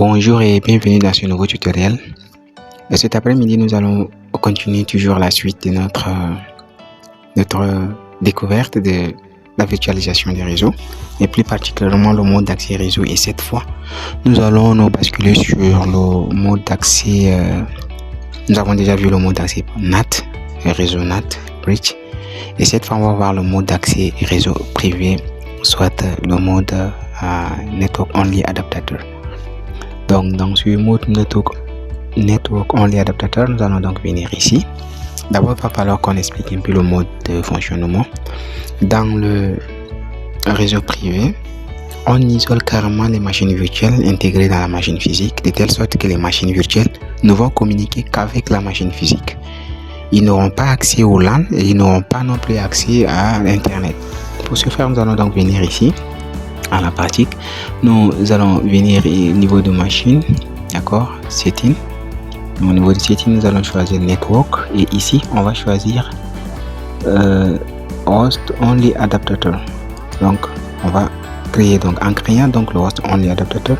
Bonjour et bienvenue dans ce nouveau tutoriel. Cet après-midi, nous allons continuer toujours la suite de notre découverte de la virtualisation des réseaux et plus particulièrement le mode d'accès réseau. Et cette fois, nous allons nous basculer sur le mode d'accès. Nous avons déjà vu le mode d'accès NAT, réseau NAT, Bridge. Et cette fois, on va voir le mode d'accès réseau privé, soit le mode Network Only Adaptateur. Donc, dans ce mode Network Only Adaptateur, nous allons donc venir ici. D'abord, il va falloir qu'on explique un peu le mode de fonctionnement. Dans le réseau privé, on isole carrément les machines virtuelles intégrées dans la machine physique, de telle sorte que les machines virtuelles ne vont communiquer qu'avec la machine physique. Ils n'auront pas accès au LAN et ils n'auront pas non plus accès à l'Internet. Pour ce faire, nous allons donc venir ici. À la pratique, nous allons venir au niveau de machine, d'accord, setting. Au niveau de setting, nous allons choisir network et ici on va choisir host only adaptateur. Donc on va créer, donc en créant donc le host only adaptateur,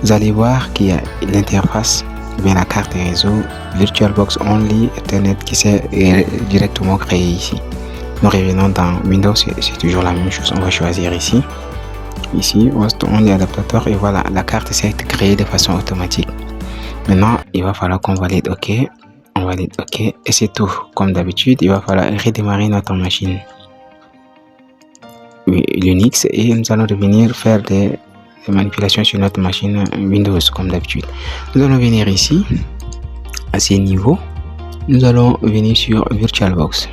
vous allez voir qu'il y a l'interface, bien la carte réseau VirtualBox only Ethernet qui s'est directement créée ici. Nous revenons dans Windows, c'est toujours la même chose. On va choisir ici host only adaptateur et voilà, la carte s'est créée de façon automatique. Maintenant il va falloir qu'on valide OK, on valide OK et c'est tout. Comme d'habitude, il va falloir redémarrer notre machine Linux et nous allons revenir faire des manipulations sur notre machine Windows comme d'habitude. Nous allons venir ici à ces niveaux, nous allons venir sur VirtualBox.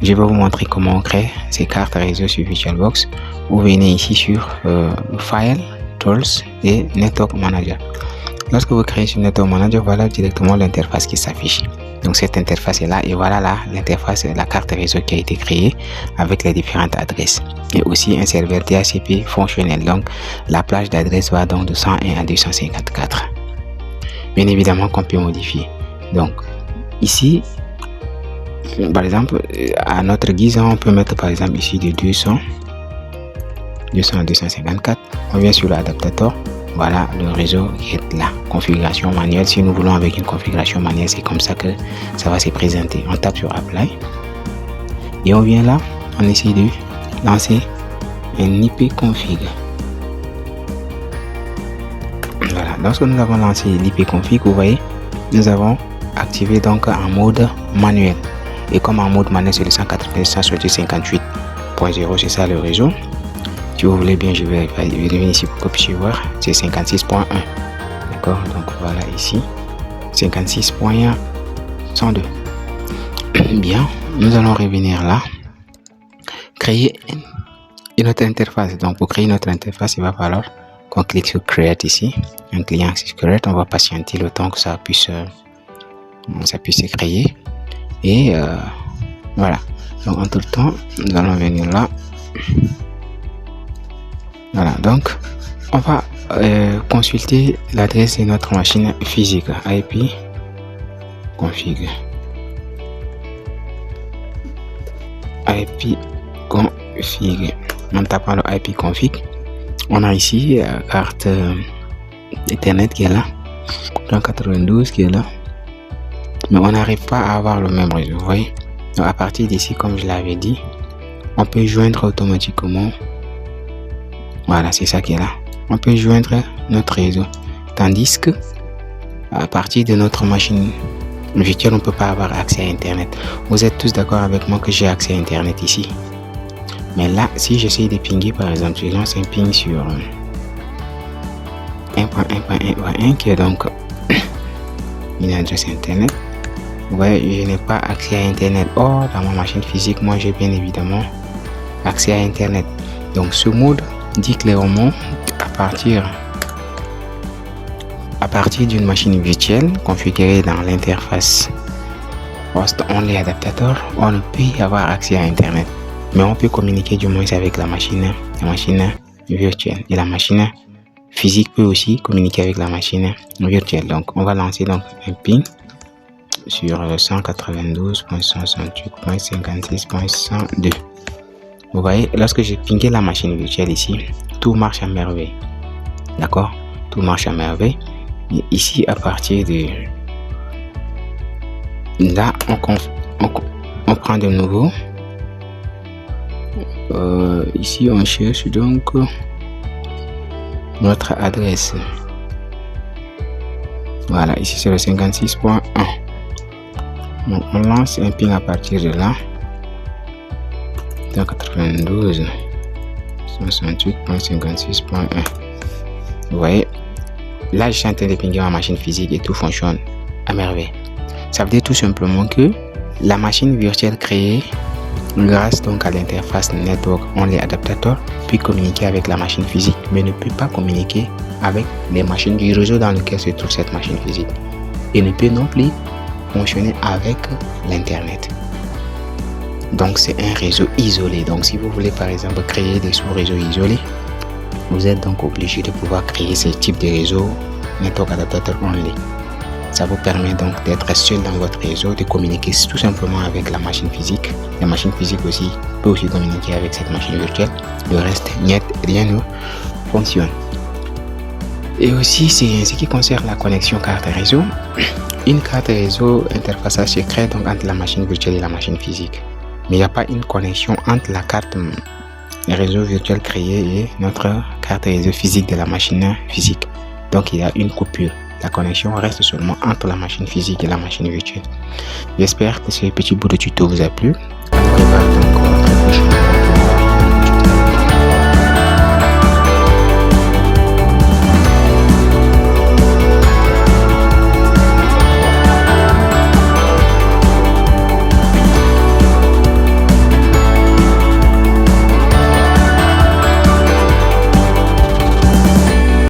Je vais vous montrer comment on crée ces cartes réseau sur VirtualBox. Vous venez ici sur File, Tools et Network Manager. Lorsque vous créez sur Network Manager, voilà directement l'interface qui s'affiche. Donc cette interface est là et voilà là l'interface, la carte réseau qui a été créée avec les différentes adresses. Et aussi un serveur DHCP fonctionnel. Donc la plage d'adresse va donc de 101 à 254. Bien évidemment qu'on peut modifier. Donc ici, par exemple, à notre guise, on peut mettre par exemple ici de 200 à 254. On vient sur l'adaptateur. Voilà le réseau qui est là. Configuration manuelle. Si nous voulons avec une configuration manuelle, c'est comme ça que ça va se présenter. On tape sur Apply. Et on vient là. On essaie de lancer un IP config. Voilà. Lorsque nous avons lancé l'IP config, vous voyez, nous avons activé donc en mode manuel. Et comme en mode manuel, c'est le 192.168.0, c'est ça le réseau. Si vous voulez bien, je vais venir ici pour que vous puissiez voir. C'est 56.1. D'accord, donc voilà ici. 56.102. Bien, nous allons revenir là. Créer une autre interface. Donc pour créer notre interface, il va falloir qu'on clique sur Create ici. Un client sur Create. On va patienter le temps que ça puisse se créer. Et voilà. Donc entre temps, nous allons venir là. Voilà, donc on va consulter l'adresse de notre machine physique. IP config. IP config. En tapant le IP config, on a ici carte Ethernet qui est là, 192 qui est là, mais on n'arrive pas à avoir le même réseau. Vous voyez, donc à partir d'ici, comme je l'avais dit, on peut joindre automatiquement. Voilà, c'est ça qui est là. On peut joindre notre réseau. Tandis que à partir de notre machine virtuelle, on ne peut pas avoir accès à Internet. Vous êtes tous d'accord avec moi que j'ai accès à Internet ici. Mais là, si j'essaie de pinguer, par exemple, je lance un ping sur 1.1.1.1 qui est donc une adresse Internet. Vous voyez, je n'ai pas accès à Internet. Or, dans ma machine physique, moi, j'ai bien évidemment accès à Internet. Donc, ce mode dit clairement à partir d'une machine virtuelle configurée dans l'interface host only adaptateur, on ne peut y avoir accès à Internet, mais on peut communiquer du moins avec la machine virtuelle et la machine physique peut aussi communiquer avec la machine virtuelle. Donc on va lancer donc un ping sur 192.168.56.102. Vous voyez, lorsque j'ai pingé la machine virtuelle ici, tout marche à merveille. D'accord, tout marche à merveille. Et ici, à partir de là, on prend de nouveau. Ici, on cherche donc notre adresse. Voilà, ici c'est le 56.1. Donc on lance un ping à partir de là. Dans 92 68.56.1. Vous voyez, là je suis en train de pinguer ma machine physique et tout fonctionne à merveille. Ça veut dire tout simplement que la machine virtuelle créée grâce donc à l'interface Network Only Adaptator peut communiquer avec la machine physique, mais ne peut pas communiquer avec les machines du réseau dans lequel se trouve cette machine physique, et ne peut non plus fonctionner avec l'internet. Donc c'est un réseau isolé. Donc si vous voulez par exemple créer des sous-réseaux isolés, vous êtes donc obligé de pouvoir créer ce type de réseau Network Adaptator Only. Ça vous permet donc d'être seul dans votre réseau, de communiquer tout simplement avec la machine physique. La machine physique aussi peut aussi communiquer avec cette machine virtuelle. Le reste, niet, rien ne fonctionne. Et aussi, c'est ce qui concerne la connexion carte réseau. Une carte réseau interfaçage se crée donc entre la machine virtuelle et la machine physique. Mais il n'y a pas une connexion entre la carte réseau virtuel créée et notre carte réseau physique de la machine physique. Donc il y a une coupure. La connexion reste seulement entre la machine physique et la machine virtuelle. J'espère que ce petit bout de tuto vous a plu. On se prépare donc très prochainement.